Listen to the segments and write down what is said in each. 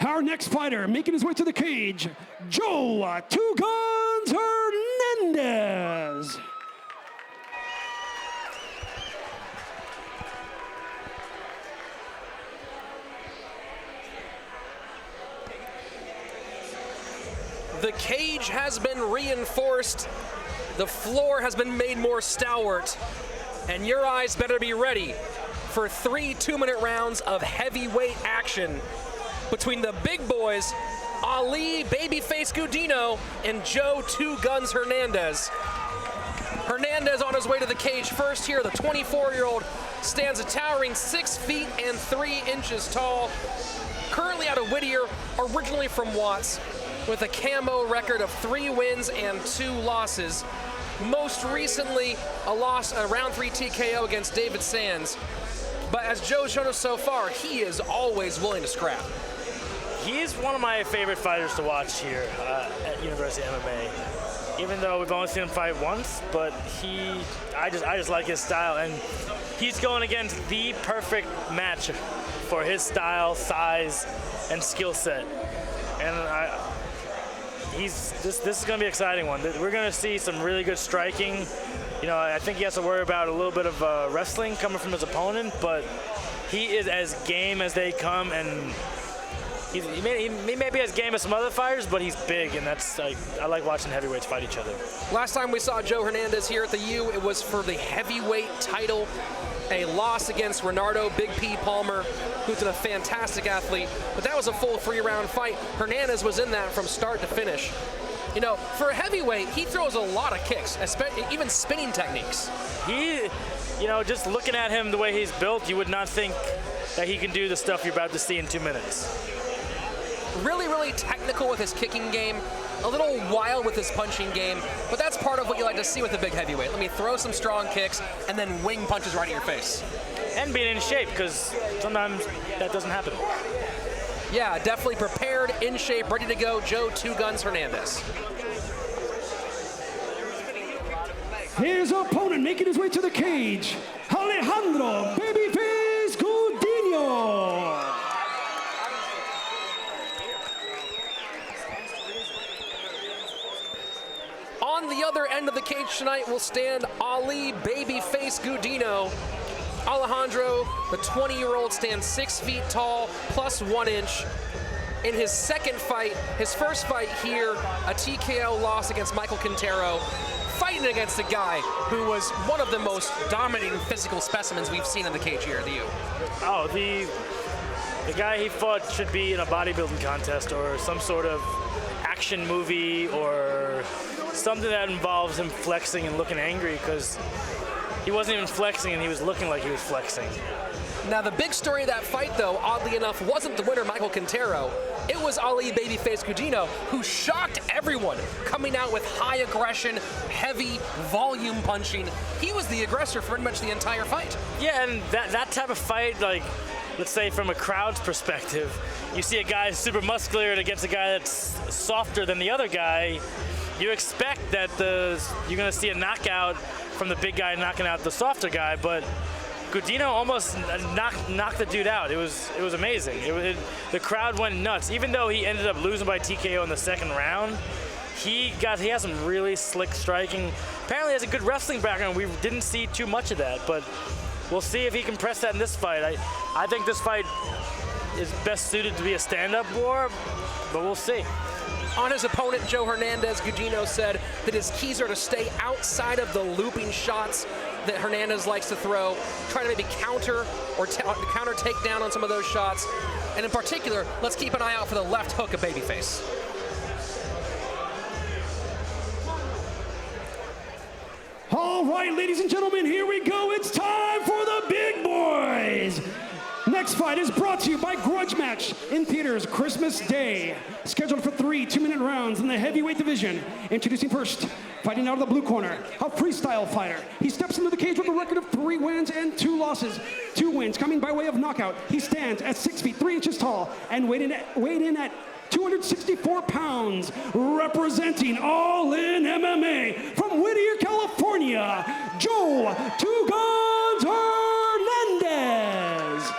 Our next fighter, making his way to the cage, Joe Two Guns Hernandez. The cage has been reinforced. The floor has been made more stalwart. And your eyes better be ready for 3 2-minute rounds of heavyweight action between the big boys, Ali Babyface Gudino and Joe Two Guns Hernandez. Hernandez on his way to the cage first here. The 24-year-old stands a towering 6 feet and 3 inches tall. Currently out of Whittier, originally from Watts, with a camo record of 3 wins and 2 losses. Most recently, a loss, a round 3 TKO against David Sands. But as Joe's shown us so far, he is always willing to scrap. He is one of my favorite fighters to watch here at University MMA. Even though we've only seen him fight once, but I just like his style, and he's going against the perfect match for his style, size, and skill set. And this is going to be an exciting one. We're going to see some really good striking. You know, I think he has to worry about a little bit of wrestling coming from his opponent, but he is as game as they come, and he may be as game as some other fighters, but he's big, and that's I like watching heavyweights fight each other. Last time we saw Joe Hernandez here at the U, it was for the heavyweight title. A loss against Renardo Big P Palmer, who's a fantastic athlete, but that was a full 3-round fight. Hernandez was in that from start to finish. You know, for a heavyweight, he throws a lot of kicks, even spinning techniques. You know, just looking at him the way he's built, you would not think that he can do the stuff you're about to see in 2 minutes. Really, really technical with his kicking game, a little wild with his punching game, but that's part of what you like to see with a big heavyweight. Let me throw some strong kicks and then wing punches right in your face. And being in shape, because sometimes that doesn't happen. Yeah, definitely prepared, in shape, ready to go, Joe Two Guns Hernandez. His opponent making his way to the cage, Alejandro Babyface Gudino. On the other end of the cage tonight will stand Ali Babyface Gudino. Alejandro, the 20-year-old, stands 6 feet tall, plus 1 inch. In his second fight, his first fight here, a TKO loss against Michael Quintero, fighting against a guy who was one of the most dominating physical specimens we've seen in the cage here at the U. Oh, the guy he fought should be in a bodybuilding contest or some sort of action movie or something that involves him flexing and looking angry, because he wasn't even flexing and he was looking like he was flexing. Now, the big story of that fight, though, oddly enough, wasn't the winner, Michael Quintero. It was Ali Babyface Gudino, who shocked everyone, coming out with high aggression, heavy volume punching. He was the aggressor for pretty much the entire fight. Yeah, and that type of fight, like, let's say from a crowd's perspective, you see a guy super muscular against a guy that's softer than the other guy, you expect that you're going to see a knockout from the big guy knocking out the softer guy, but Gudino almost knocked the dude out. It was amazing. The crowd went nuts. Even though he ended up losing by TKO in the second round, he has some really slick striking. Apparently he has a good wrestling background. We didn't see too much of that, but we'll see if he can press that in this fight. I think this fight is best suited to be a stand-up war, but we'll see. On his opponent, Joe Hernandez, Gudino said that his keys are to stay outside of the looping shots that Hernandez likes to throw, try to maybe counter or counter takedown on some of those shots. And in particular, let's keep an eye out for the left hook of Babyface. All right, ladies and gentlemen, here we go. It's time for the big boys. Next fight is brought to you by Grudge Match in theaters Christmas Day. Scheduled for 3 2-minute rounds in the heavyweight division. Introducing first, fighting out of the blue corner, a freestyle fighter. He steps into the cage with a record of 3 wins and 2 losses. 2 wins coming by way of knockout. He stands at 6 feet 3 inches tall and weighed in at 264 pounds, representing All In MMA from Whittier, California, Joe Two Guns Hernandez.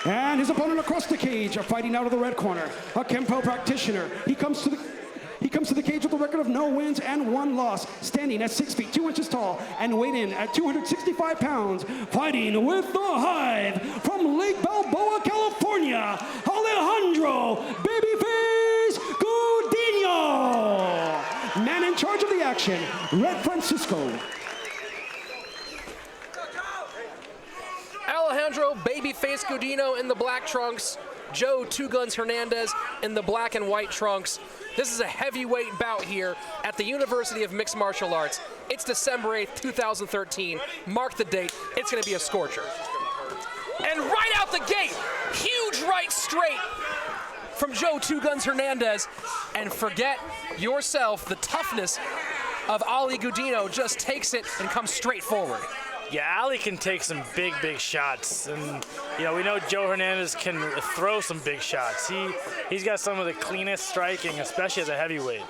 And his opponent across the cage, fighting out of the red corner, a Kempo practitioner. He comes to the cage with a record of no wins and 1 loss, standing at 6 feet 2 inches tall and weighed in at 265 pounds, fighting with the Hive from Lake Balboa, California, Alejandro Babyface Gudino. Man in charge of the action, Red Francisco. Alejandro Babyface Gudino in the black trunks, Joe Two Guns Hernandez in the black and white trunks. This is a heavyweight bout here at the University of Mixed Martial Arts. It's December 8th, 2013. Mark the date. It's going to be a scorcher. And right out the gate, huge right straight from Joe Two Guns Hernandez. And forget yourself, the toughness of Ali Gudino just takes it and comes straight forward. Yeah, Ali can take some big shots, and we know Joe Hernandez can throw some big shots. He's got some of the cleanest striking, especially as a heavyweight.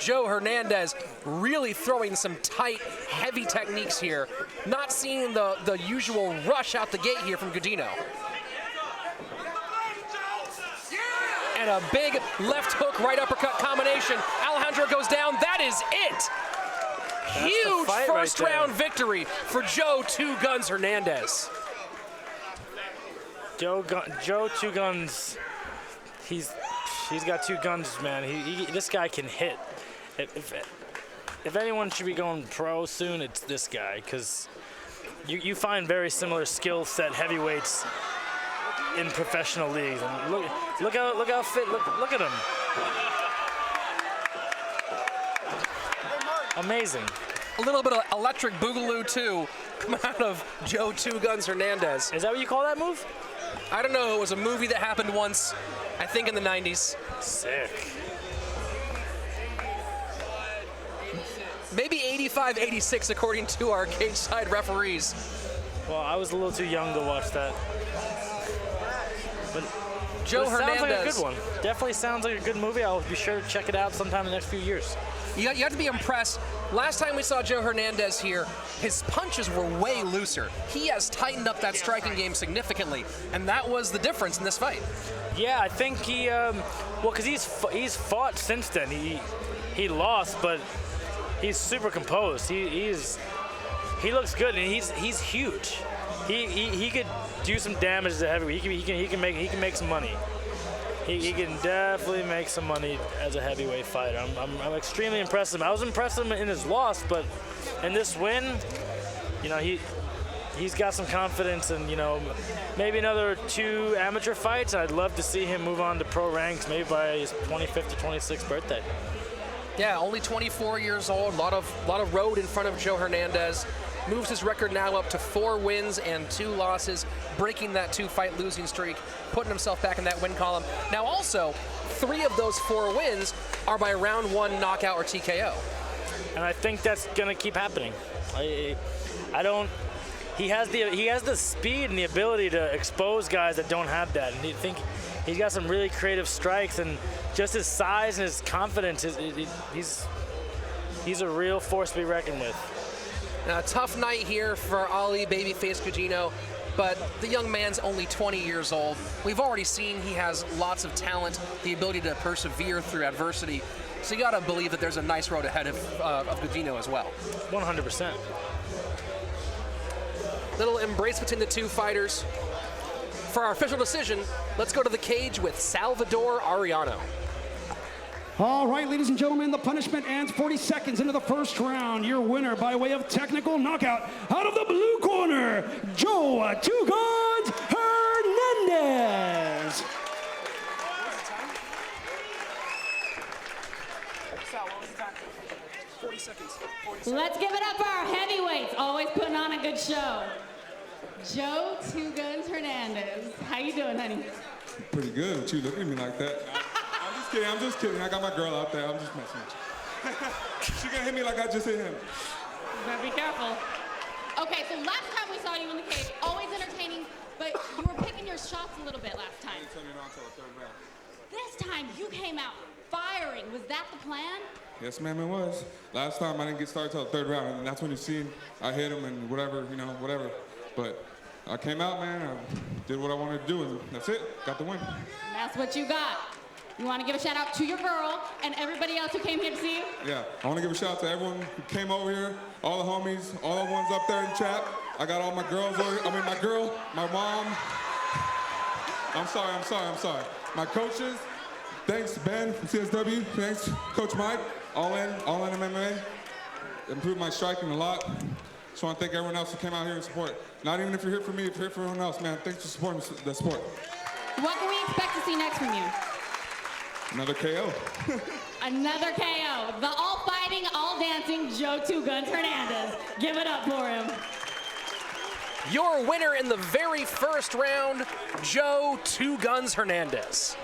Joe Hernandez really throwing some tight, heavy techniques here. Not seeing the usual rush out the gate here from Gudino. And a big left hook, right uppercut combination. Alejandro goes down. That is it. Huge first round victory for Joe Two Guns Hernandez. Joe Two Guns, he's got 2 guns, man. This guy can hit. If anyone should be going pro soon, it's this guy, because you find very similar skill set heavyweights in professional leagues. And look how fit. Look at him. Amazing. A little bit of electric boogaloo, too, come out of Joe Two Guns Hernandez. Is that what you call that move? I don't know. It was a movie that happened once, I think in the 90s. Sick. Maybe 85, 86, according to our cage side referees. Well, I was a little too young to watch that. But Joe Hernandez. Sounds like a good one. Definitely sounds like a good movie. I'll be sure to check it out sometime in the next few years. You have to be impressed. Last time we saw Joe Hernandez here, his punches were way looser. He has tightened up that striking game significantly, and that was the difference in this fight. Yeah, I think he, because he's fought since then. He lost, but he's super composed. He looks good, and he's huge. He could do some damage as a heavyweight. He can make some money. He can definitely make some money as a heavyweight fighter. I'm extremely impressed with him. I was impressed with him in his loss, but in this win, he's got some confidence, and maybe another 2 amateur fights. I'd love to see him move on to pro ranks, maybe by his 25th or 26th birthday. Yeah, only 24 years old. A lot of road in front of Joe Hernandez. Moves his record now up to 4 wins and 2 losses, breaking that 2-fight losing streak, putting himself back in that win column. Now also, 3 of those 4 wins are by round 1 knockout or TKO. And I think that's gonna keep happening. He has the speed and the ability to expose guys that don't have that. And I think he's got some really creative strikes, and just his size and his confidence, he's a real force to be reckoned with. Now, a tough night here for Ali Babyface Gudino, but the young man's only 20 years old. We've already seen he has lots of talent, the ability to persevere through adversity. So you gotta believe that there's a nice road ahead of Gudino as well. 100%. Little embrace between the 2 fighters. For our official decision, let's go to the cage with Salvador Arellano. All right, ladies and gentlemen, the punishment ends 40 seconds into the first round. Your winner by way of technical knockout out of the blue corner, Joe Two Guns Hernandez. Let's give it up for our heavyweights, always putting on a good show. Joe Two Guns Hernandez. How you doing, honey? Pretty good with you looking at me like that. I'm just kidding. I got my girl out there. I'm just messing with you. She gonna hit me like I just hit him. You better be careful. Okay, so last time we saw you in the cage, always entertaining, but you were picking your shots a little bit last time. This time you came out firing. Was that the plan? Yes, ma'am, it was. Last time I didn't get started till the 3rd round, and that's when you seen I hit him and whatever, whatever. But I came out, man. I did what I wanted to do, and that's it. Got the win. That's what you got. You want to give a shout out to your girl and everybody else who came here to see you? Yeah, I want to give a shout out to everyone who came over here, all the homies, all the ones up there in chat. I got all my girls over here. I mean, my girl, my mom. I'm sorry. My coaches, thanks Ben from CSW, thanks Coach Mike, all in MMA. Improved my striking a lot. Just want to thank everyone else who came out here and support. Not even if you're here for me, if you're here for everyone else, man, thanks for supporting the sport. What can we expect to see next from you? Another KO. Another KO. The all fighting, all dancing Joe Two Guns Hernandez. Give it up for him. Your winner in the very first round, Joe Two Guns Hernandez.